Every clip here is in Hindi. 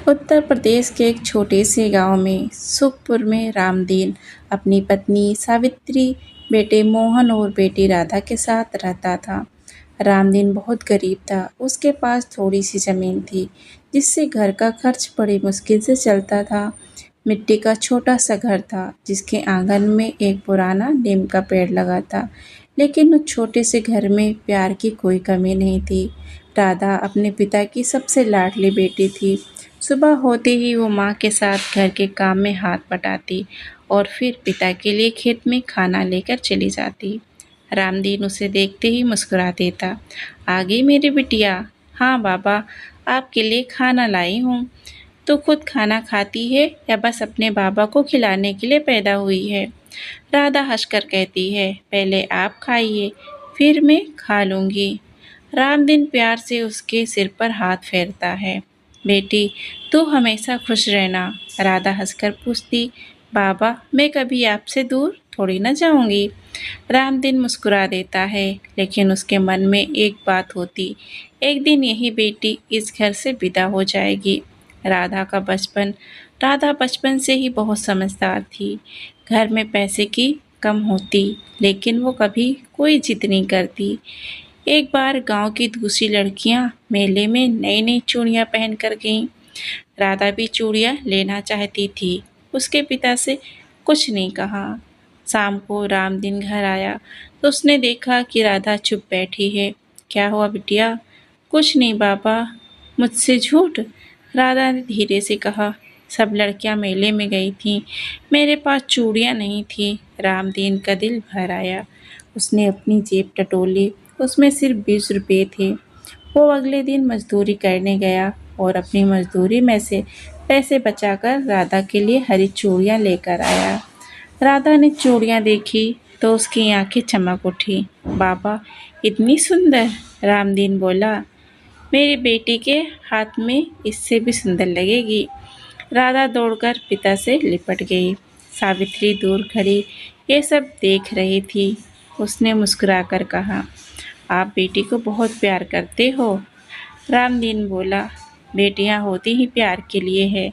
उत्तर प्रदेश के एक छोटे से गांव में सुखपुर में रामदीन अपनी पत्नी सावित्री, बेटे मोहन और बेटी राधा के साथ रहता था। रामदीन बहुत गरीब था। उसके पास थोड़ी सी जमीन थी जिससे घर का खर्च बड़ी मुश्किल से चलता था। मिट्टी का छोटा सा घर था जिसके आंगन में एक पुराना नीम का पेड़ लगा था। लेकिन उस छोटे से घर में प्यार की कोई कमी नहीं थी। राधा अपने पिता की सबसे लाडली बेटी थी। सुबह होते ही वो माँ के साथ घर के काम में हाथ बटाती और फिर पिता के लिए खेत में खाना लेकर चली जाती। रामदीन उसे देखते ही मुस्कुरा देता। आ गई मेरी बिटिया। हाँ बाबा, आपके लिए खाना लाई हूँ। तो खुद खाना खाती है या बस अपने बाबा को खिलाने के लिए पैदा हुई है? राधा हंसकर कहती है, पहले आप खाइए, फिर मैं खा लूँगी। रामदीन प्यार से उसके सिर पर हाथ फेरता है। बेटी, तू हमेशा खुश रहना। राधा हंसकर पूछती, बाबा मैं कभी आपसे दूर थोड़ी ना जाऊंगी। रामदीन मुस्कुरा देता है, लेकिन उसके मन में एक बात होती, एक दिन यही बेटी इस घर से विदा हो जाएगी। राधा बचपन से ही बहुत समझदार थी। घर में पैसे की कम होती, लेकिन वो कभी कोई जिद नहीं करती। एक बार गांव की दूसरी लड़कियां मेले में नई नई चूड़ियां पहनकर गईं। राधा भी चूड़ियां लेना चाहती थी। उसके पिता से कुछ नहीं कहा। शाम को रामदीन घर आया तो उसने देखा कि राधा चुप बैठी है। क्या हुआ बिटिया? कुछ नहीं बाबा। मुझसे झूठ? राधा ने धीरे से कहा, सब लड़कियां मेले में गई थीं, मेरे पास चूड़ियां नहीं थी। रामदीन का दिल भर आया। उसने अपनी जेब टटोली, उसमें सिर्फ 20 रुपये थे। वो अगले दिन मजदूरी करने गया और अपनी मजदूरी में से पैसे बचाकर राधा के लिए हरी चूड़ियां लेकर आया। राधा ने चूड़ियां देखी तो उसकी आंखें चमक उठी। बाबा, इतनी सुंदर? रामदीन बोला, मेरी बेटी के हाथ में इससे भी सुंदर लगेगी। राधा दौड़कर पिता से लिपट गई। सावित्री दूर खड़ी ये सब देख रही थी। उसने मुस्कुराकर कहा, आप बेटी को बहुत प्यार करते हो। रामदीन बोला, बेटियां होती ही प्यार के लिए है।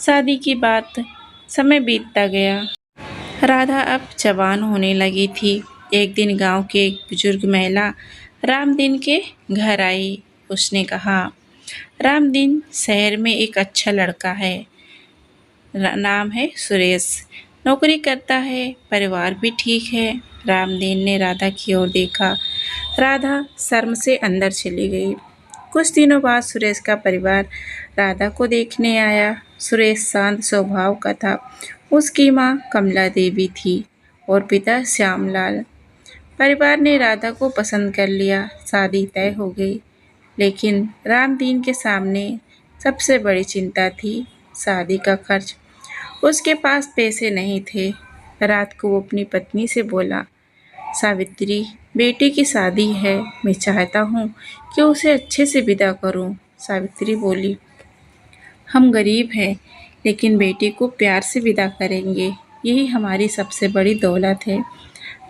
शादी की बात, समय बीतता गया। राधा अब जवान होने लगी थी। एक दिन गांव की एक बुजुर्ग महिला रामदीन के घर आई। उसने कहा, रामदीन, शहर में एक अच्छा लड़का है, नाम है सुरेश, नौकरी करता है, परिवार भी ठीक है। रामदीन ने राधा की ओर देखा। राधा शर्म से अंदर चली गई। कुछ दिनों बाद सुरेश का परिवार राधा को देखने आया। सुरेश शांत स्वभाव का था। उसकी माँ कमला देवी थी और पिता श्यामलाल। परिवार ने राधा को पसंद कर लिया। शादी तय हो गई। लेकिन रामदीन के सामने सबसे बड़ी चिंता थी शादी का खर्च। उसके पास पैसे नहीं थे। रात को वो अपनी पत्नी से बोला, सावित्री, बेटी की शादी है, मैं चाहता हूँ कि उसे अच्छे से विदा करूँ। सावित्री बोली, हम गरीब हैं, लेकिन बेटी को प्यार से विदा करेंगे, यही हमारी सबसे बड़ी दौलत है।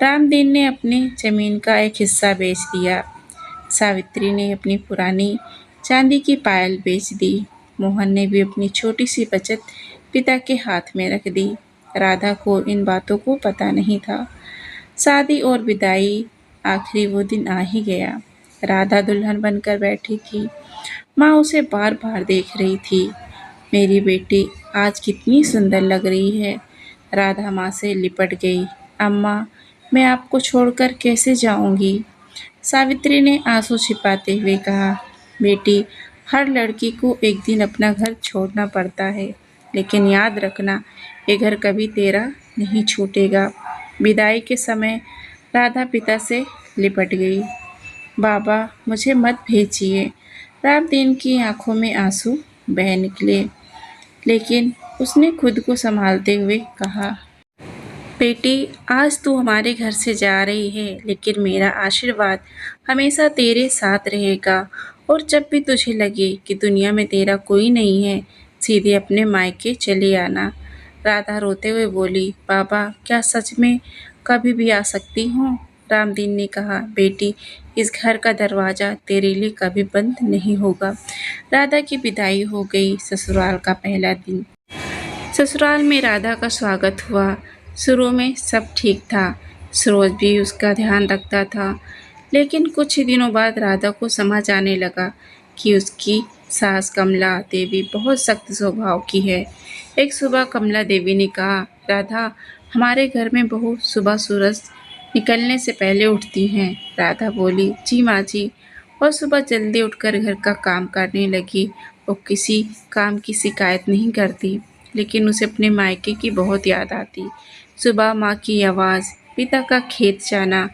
रामदीन ने अपनी जमीन का एक हिस्सा बेच दिया। सावित्री ने अपनी पुरानी चांदी की पायल बेच दी। मोहन ने भी अपनी छोटी सी बचत पिता के हाथ में रख दी। राधा को इन बातों को पता नहीं था। शादी और विदाई, आखिरी वो दिन आ ही गया। राधा दुल्हन बनकर बैठी थी। माँ उसे बार बार देख रही थी। मेरी बेटी आज कितनी सुंदर लग रही है। राधा माँ से लिपट गई। अम्मा, मैं आपको छोड़कर कैसे जाऊंगी? सावित्री ने आंसू छिपाते हुए कहा, बेटी, हर लड़की को एक दिन अपना घर छोड़ना पड़ता है, लेकिन याद रखना, ये घर कभी तेरा नहीं छूटेगा। विदाई के समय राधा पिता से लिपट गई। बाबा, मुझे मत भेजिए। रामदीन की आंखों में आंसू बह निकले, लेकिन उसने खुद को संभालते हुए कहा, बेटी, आज तू हमारे घर से जा रही है, लेकिन मेरा आशीर्वाद हमेशा तेरे साथ रहेगा। और जब भी तुझे लगे कि दुनिया में तेरा कोई नहीं है, सीधे अपने मायके चले आना। राधा रोते हुए बोली, बाबा, क्या सच में कभी भी आ सकती हूँ? रामदीन ने कहा, बेटी, इस घर का दरवाज़ा तेरे लिए कभी बंद नहीं होगा। राधा की विदाई हो गई। ससुराल का पहला दिन। ससुराल में राधा का स्वागत हुआ। शुरू में सब ठीक था। सरोज भी उसका ध्यान रखता था, लेकिन कुछ ही दिनों बाद राधा को समझ आने लगा कि उसकी सास कमला देवी बहुत सख्त स्वभाव की है। एक सुबह कमला देवी ने कहा, राधा, हमारे घर में बहू सुबह सूरज निकलने से पहले उठती हैं। राधा बोली, जी माँ जी, और सुबह जल्दी उठकर घर का काम करने लगी। वो किसी काम की शिकायत नहीं करती, लेकिन उसे अपने मायके की बहुत याद आती। सुबह माँ की आवाज़, पिता का खेत जाना,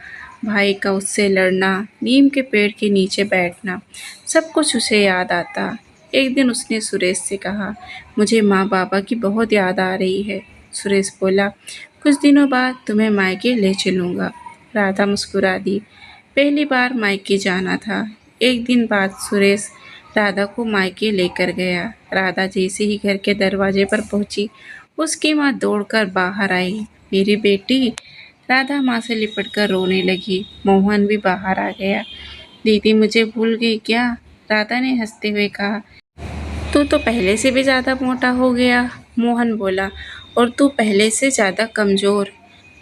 भाई का उससे लड़ना, नीम के पेड़ के नीचे बैठना, सब कुछ उसे याद आता। एक दिन उसने सुरेश से कहा, मुझे माँ बाबा की बहुत याद आ रही है। सुरेश बोला, कुछ दिनों बाद तुम्हें मायके ले चलूँगा। राधा मुस्कुरा दी। पहली बार मायके जाना था। एक दिन बाद सुरेश राधा को मायके लेकर गया। राधा जैसे ही घर के दरवाजे पर पहुंची, उसकी माँ दौड़कर बाहर आई। मेरी बेटी। राधा माँ से लिपटकर रोने लगी। मोहन भी बाहर आ गया। दीदी मुझे भूल गई क्या? राधा ने हंसते हुए कहा। तू तो पहले से भी ज़्यादा मोटा हो गया, मोहन बोला, और तू पहले से ज़्यादा कमज़ोर।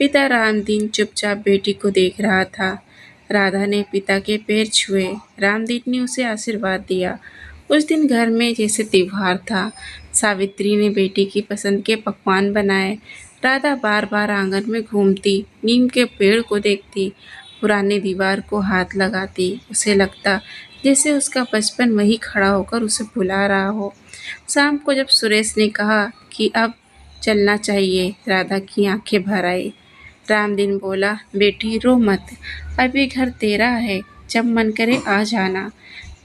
पिता रामदीन चुपचाप बेटी को देख रहा था। राधा ने पिता के पैर छुए। रामदीन ने उसे आशीर्वाद दिया। उस दिन घर में जैसे त्योहार था। सावित्री ने बेटी की पसंद के पकवान बनाए। राधा बार बार आंगन में घूमती, नीम के पेड़ को देखती, पुराने दीवार को हाथ लगाती। उसे लगता जैसे उसका बचपन वहीं खड़ा होकर उसे बुला रहा हो। शाम को जब सुरेश ने कहा कि अब चलना चाहिए, राधा की आंखें भर आई। रामदीन बोला, बेटी रो मत, अभी घर तेरा है, जब मन करे आ जाना।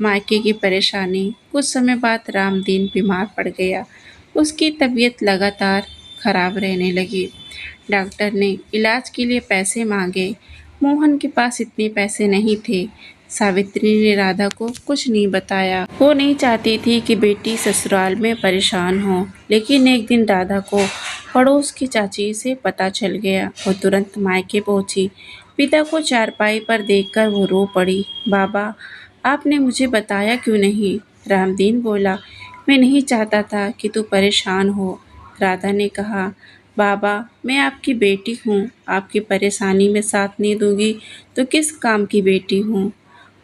मायके की परेशानी। कुछ समय बाद रामदीन बीमार पड़ गया। उसकी तबीयत लगातार खराब रहने लगी। डॉक्टर ने इलाज के लिए पैसे मांगे। मोहन के पास इतने पैसे नहीं थे। सावित्री ने राधा को कुछ नहीं बताया। वो नहीं चाहती थी कि बेटी ससुराल में परेशान हो, लेकिन एक दिन राधा को पड़ोस की चाची से पता चल गया। वो तुरंत मायके पहुंची। पिता को चारपाई पर देखकर वो रो पड़ी। बाबा, आपने मुझे बताया क्यों नहीं? रामदीन बोला, मैं नहीं चाहता था कि तू परेशान हो। राधा ने कहा, बाबा, मैं आपकी बेटी हूँ, आपकी परेशानी में साथ नहीं दूंगी तो किस काम की बेटी हूँ।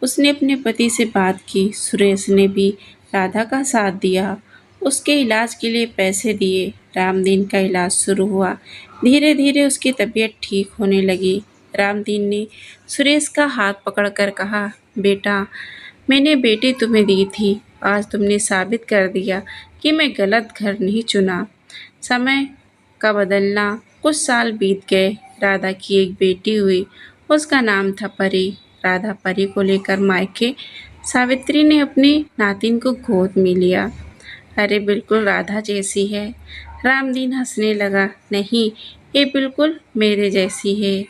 उसने अपने पति से बात की। सुरेश ने भी राधा का साथ दिया, उसके इलाज के लिए पैसे दिए। रामदीन का इलाज शुरू हुआ। धीरे धीरे उसकी तबीयत ठीक होने लगी। रामदीन ने सुरेश का हाथ पकड़कर कहा, बेटा, मैंने बेटी तुम्हें दी थी, आज तुमने साबित कर दिया कि मैं गलत घर नहीं चुना। समय का बदलना। कुछ साल बीत गए। राधा की एक बेटी हुई। उसका नाम था परी। राधा परी को लेकर मायके। सावित्री ने अपनी नातिन को गोद में लिया। अरे बिल्कुल राधा जैसी है। रामदीन हंसने लगा। नहीं, ये बिल्कुल मेरे जैसी है।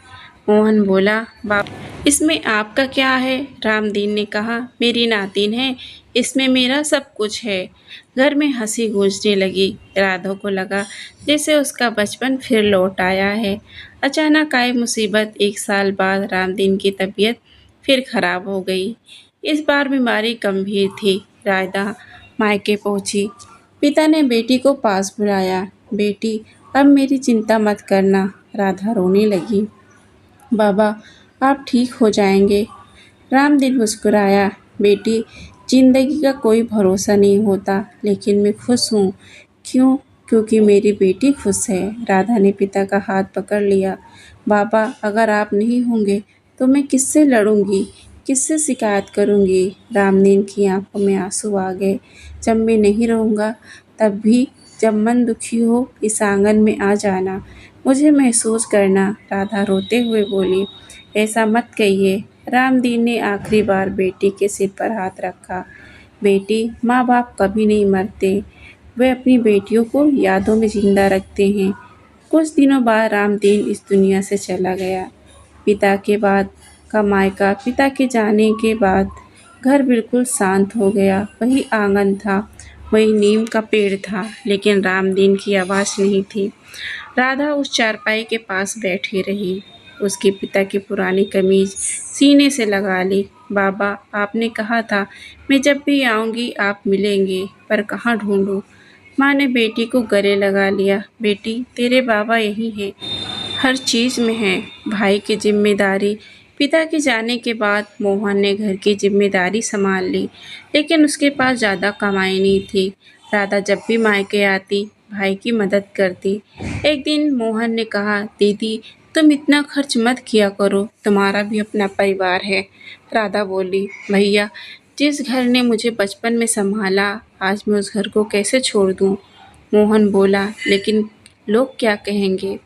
मोहन बोला, बाप, इसमें आपका क्या है? रामदीन ने कहा, मेरी नातिन है, इसमें मेरा सब कुछ है। घर में हंसी गूंजने लगी। राधा को लगा जैसे उसका बचपन फिर लौट आया है। अचानक आई मुसीबत। एक साल बाद रामदीन की तबीयत फिर खराब हो गई। इस बार बीमारी गंभीर थी। राधा मायके पहुंची। पिता ने बेटी को पास बुलाया। बेटी, अब मेरी चिंता मत करना। राधा रोने लगी। बाबा, आप ठीक हो जाएंगे। रामदीन मुस्कुराया। बेटी, जिंदगी का कोई भरोसा नहीं होता, लेकिन मैं खुश हूँ। क्यों? क्योंकि मेरी बेटी खुश है। राधा ने पिता का हाथ पकड़ लिया। बाबा, अगर आप नहीं होंगे तो मैं किससे लड़ूंगी, किससे शिकायत करूंगी? रामदीन की आंखों में आंसू आ गए। जब मैं नहीं रहूँगा तब भी, जब मन दुखी हो इस आंगन में आ जाना, मुझे महसूस करना। राधा रोते हुए बोली, ऐसा मत कहिए। रामदीन ने आखिरी बार बेटी के सिर पर हाथ रखा। बेटी, माँ बाप कभी नहीं मरते, वे अपनी बेटियों को यादों में जिंदा रखते हैं। कुछ दिनों बाद रामदीन इस दुनिया से चला गया। पिता के बाद का मायका। पिता के जाने के बाद घर बिल्कुल शांत हो गया। वही आंगन था, वही नीम का पेड़ था, लेकिन रामदीन की आवाज़ नहीं थी। राधा उस चारपाई के पास बैठी रही। उसके पिता की पुरानी कमीज सीने से लगा ली। बाबा, आपने कहा था मैं जब भी आऊँगी आप मिलेंगे, पर कहाँ ढूँढूँ? माँ ने बेटी को गले लगा लिया। बेटी, तेरे बाबा यही हैं, हर चीज़ में हैं। भाई की जिम्मेदारी। पिता के जाने के बाद मोहन ने घर की जिम्मेदारी संभाल ली, लेकिन उसके पास ज़्यादा कमाई नहीं थी। राधा जब भी मायके आती, भाई की मदद करती। एक दिन मोहन ने कहा, दीदी, तुम इतना खर्च मत किया करो, तुम्हारा भी अपना परिवार है। राधा बोली, भैया, जिस घर ने मुझे बचपन में संभाला, आज मैं उस घर को कैसे छोड़ दूँ? मोहन बोला, लेकिन लोग क्या कहेंगे?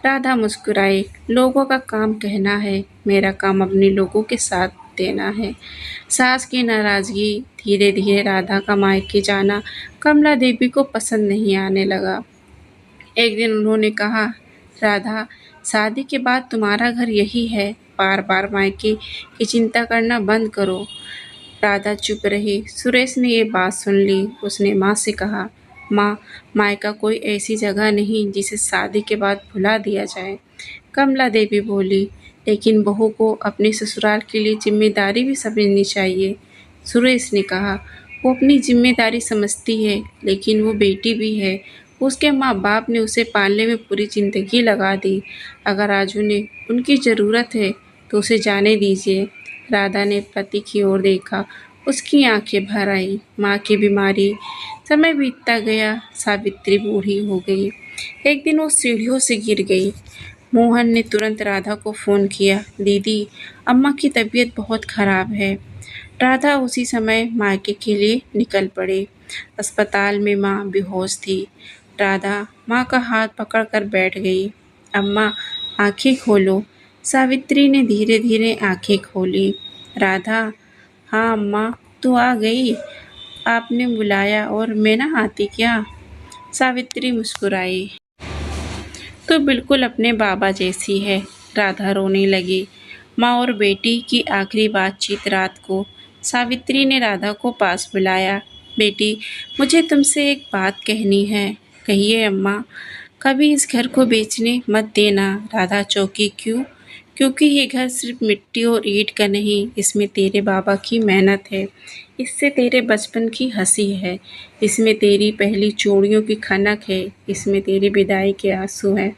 राधा मुस्कुराई, लोगों का काम कहना है, मेरा काम अपने लोगों के साथ देना है। सास की नाराज़गी। धीरे धीरे राधा का मायके जाना कमला देवी को पसंद नहीं आने लगा। एक दिन उन्होंने कहा, राधा, शादी के बाद तुम्हारा घर यही है, बार बार मायके की चिंता करना बंद करो। राधा चुप रही। सुरेश ने ये बात सुन ली। उसने माँ से कहा, माँ, मायका कोई ऐसी जगह नहीं जिसे शादी के बाद भुला दिया जाए। कमला देवी बोली, लेकिन बहू को अपने ससुराल के लिए जिम्मेदारी भी समझनी चाहिए। सुरेश ने कहा, वो अपनी जिम्मेदारी समझती है, लेकिन वो बेटी भी है। उसके माँ बाप ने उसे पालने में पूरी जिंदगी लगा दी। अगर आज उन्हें उनकी ज़रूरत है तो उसे जाने दीजिए। राधा ने पति की ओर देखा। उसकी आंखें भर आई। माँ की बीमारी। समय बीतता गया। सावित्री बूढ़ी हो गई। एक दिन वो सीढ़ियों से गिर गई। मोहन ने तुरंत राधा को फ़ोन किया, दीदी, अम्मा की तबीयत बहुत ख़राब है। राधा उसी समय मायके के लिए निकल पड़ी। अस्पताल में माँ बेहोश थी। राधा माँ का हाथ पकड़कर बैठ गई। अम्मा, आंखें खोलो। सावित्री ने धीरे धीरे आंखें खोली। राधा, हाँ अम्मा, तू आ गई। आपने बुलाया और मैं ना आती क्या? सावित्री मुस्कुराई। तो बिल्कुल अपने बाबा जैसी है। राधा रोने लगी। माँ और बेटी की आखिरी बातचीत रात को। सावित्री ने राधा को पास बुलाया। बेटी, मुझे तुमसे एक बात कहनी है। कहिए अम्मा। कभी इस घर को बेचने मत देना। राधा चौंकी। क्यों? क्योंकि ये घर सिर्फ मिट्टी और ईंट का नहीं, इसमें तेरे बाबा की मेहनत है। इससे तेरे बचपन की हंसी है। इसमें तेरी पहली चूड़ियों की खनक है। इसमें तेरी विदाई के आंसू हैं।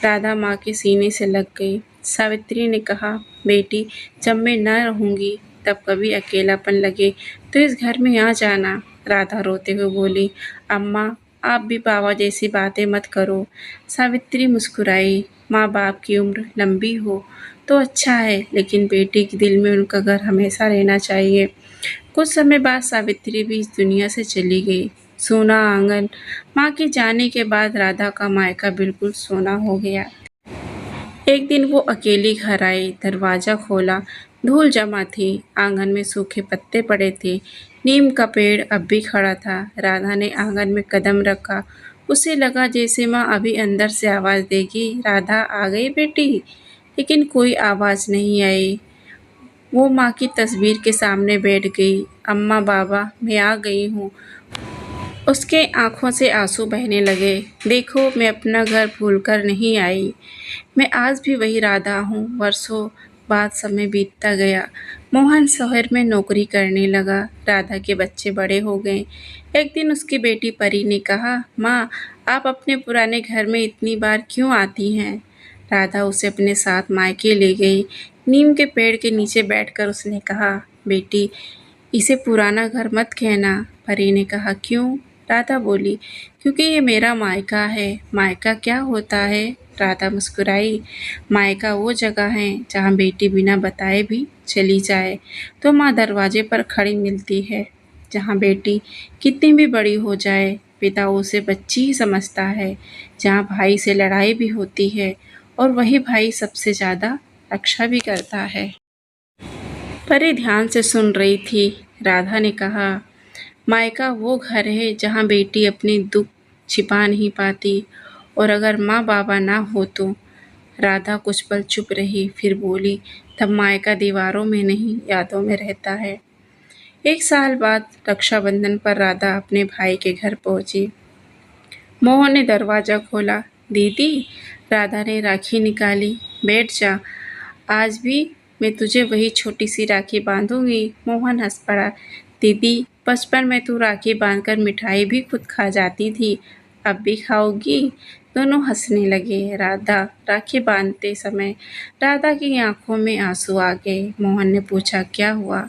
राधा माँ के सीने से लग गई। सावित्री ने कहा, बेटी, जब मैं न रहूँगी तब कभी अकेलापन लगे तो इस घर में आ जाना। राधा रोते हुए बोली, अम्मा, आप भी बाबा जैसी बातें मत करो। सावित्री मुस्कुराई। माँ बाप की उम्र लंबी हो तो अच्छा है, लेकिन बेटी के दिल में उनका घर हमेशा रहना चाहिए। कुछ समय बाद सावित्री भी इस दुनिया से चली गई। सोना आंगन। माँ के जाने के बाद राधा का मायका बिल्कुल सोना हो गया। एक दिन वो अकेली घर आई। दरवाज़ा खोला। धूल जमा थी। आंगन में सूखे पत्ते पड़े थे। नीम का पेड़ अब भी खड़ा था। राधा ने आंगन में कदम रखा। उसे लगा जैसे माँ अभी अंदर से आवाज़ देगी, राधा आ गई बेटी। लेकिन कोई आवाज़ नहीं आई। वो माँ की तस्वीर के सामने बैठ गई। अम्मा, बाबा, मैं आ गई हूँ। उसके आँखों से आंसू बहने लगे। देखो, मैं अपना घर भूलकर नहीं आई। मैं आज भी वही राधा हूँ। वर्षों बाद समय बीतता गया। मोहन शहर में नौकरी करने लगा। राधा के बच्चे बड़े हो गए। एक दिन उसकी बेटी परी ने कहा, माँ, आप अपने पुराने घर में इतनी बार क्यों आती हैं? राधा उसे अपने साथ मायके ले गई। नीम के पेड़ के नीचे बैठकर उसने कहा, बेटी, इसे पुराना घर मत कहना। परी ने कहा, क्यों? राधा बोली, क्योंकि ये मेरा मायका है। मायका क्या होता है? राधा मुस्कुराई। मायका वो जगह है जहाँ बेटी बिना बताए भी चली जाए तो माँ दरवाजे पर खड़ी मिलती है। जहाँ बेटी कितनी भी बड़ी हो जाए, पिता उसे बच्ची ही समझता है। जहाँ भाई से लड़ाई भी होती है और वही भाई सबसे ज़्यादा रक्षा भी करता है। परी ध्यान से सुन रही थी। राधा ने कहा, मायका वो घर है जहाँ बेटी अपने दुख छिपा नहीं पाती, और अगर माँ बाबा ना हो तो। राधा कुछ पल चुप रही, फिर बोली, तब मायका दीवारों में नहीं, यादों में रहता है। एक साल बाद रक्षाबंधन पर राधा अपने भाई के घर पहुंची। मोहन ने दरवाज़ा खोला। दीदी, राधा ने राखी निकाली। बैठ जा, आज भी मैं तुझे वही छोटी सी राखी बांधूंगी। मोहन हंस पड़ा। दीदी, बचपन में तू राखी बांधकर मिठाई भी खुद खा जाती थी, अब भी खाओगी? दोनों हंसने लगे। राधा राखी बांधते समय राधा की आंखों में आंसू आ गए। मोहन ने पूछा, क्या हुआ?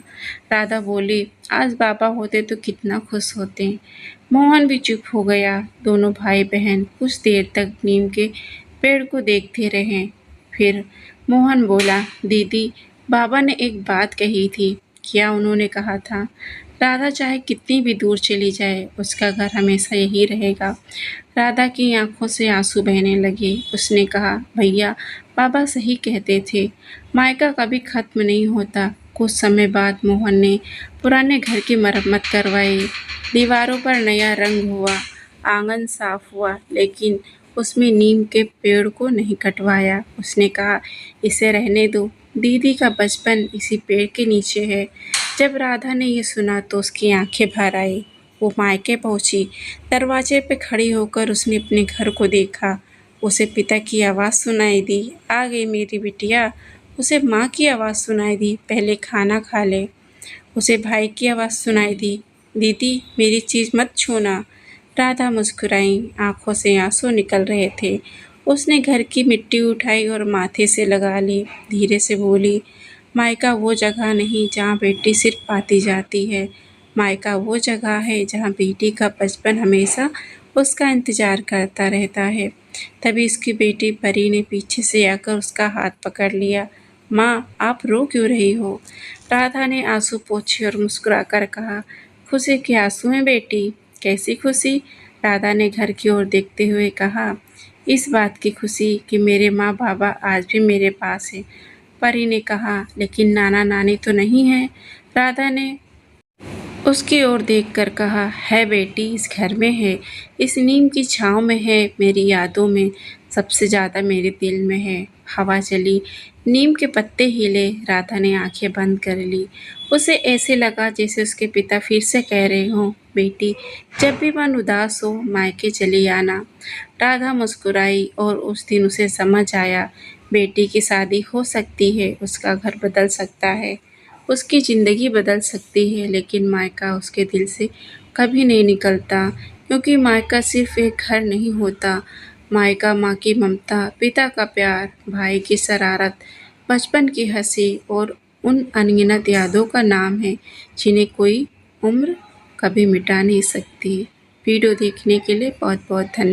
राधा बोली, आज बाबा होते तो कितना खुश होते। मोहन भी चुप हो गया। दोनों भाई बहन कुछ देर तक नीम के पेड़ को देखते रहे। फिर मोहन बोला, दीदी, बाबा ने एक बात कही थी। क्या उन्होंने कहा था? राधा चाहे कितनी भी दूर चली जाए, उसका घर हमेशा यही रहेगा। राधा की आंखों से आंसू बहने लगे। उसने कहा, भैया, बाबा सही कहते थे, मायका कभी खत्म नहीं होता। कुछ समय बाद मोहन ने पुराने घर की मरम्मत करवाई। दीवारों पर नया रंग हुआ, आंगन साफ हुआ, लेकिन उसमें नीम के पेड़ को नहीं कटवाया। उसने कहा, इसे रहने दो, दीदी का बचपन इसी पेड़ के नीचे है। जब राधा ने ये सुना तो उसकी आंखें भर आई। वो मायके पहुंची। दरवाजे पे खड़ी होकर उसने अपने घर को देखा। उसे पिता की आवाज़ सुनाई दी, आ गई मेरी बिटिया। उसे माँ की आवाज़ सुनाई दी, पहले खाना खा ले। उसे भाई की आवाज़ सुनाई दी, दीदी, मेरी चीज़ मत छूना। राधा मुस्कुराई, आंखों से आंसू निकल रहे थे। उसने घर की मिट्टी उठाई और माथे से लगा ली। धीरे से बोली, मायका वो जगह नहीं जहाँ बेटी सिर्फ पाती जाती है। मायका वो जगह है जहाँ बेटी का बचपन हमेशा उसका इंतजार करता रहता है। तभी उसकी बेटी परी ने पीछे से आकर उसका हाथ पकड़ लिया। माँ, आप रो क्यों रही हो? राधा ने आंसू पोंछे और मुस्कुराकर कहा, खुशी के आंसू हैं बेटी। कैसी खुशी? राधा ने घर की ओर देखते हुए कहा, इस बात की खुशी कि मेरे माँ बाबा आज भी मेरे पास हैं। परी ने कहा, लेकिन नाना नानी तो नहीं है? राधा ने उसकी ओर देखकर कहा, है बेटी, इस घर में है, इस नीम की छाँव में है, मेरी यादों में, सबसे ज़्यादा मेरे दिल में है। हवा चली, नीम के पत्ते हिले। राधा ने आंखें बंद कर ली। उसे ऐसे लगा जैसे उसके पिता फिर से कह रहे हों, बेटी, जब भी मन उदास हो मायके चली आना। राधा मुस्कुराई और उस दिन उसे समझ आया, बेटी की शादी हो सकती है, उसका घर बदल सकता है, उसकी ज़िंदगी बदल सकती है, लेकिन मायका उसके दिल से कभी नहीं निकलता। क्योंकि मायका सिर्फ एक घर नहीं होता। मायका माँ की ममता, पिता का प्यार, भाई की शरारत, बचपन की हंसी और उन अनगिनत यादों का नाम है जिन्हें कोई उम्र कभी मिटा नहीं सकती। वीडियो देखने के लिए बहुत बहुत धन्यवाद।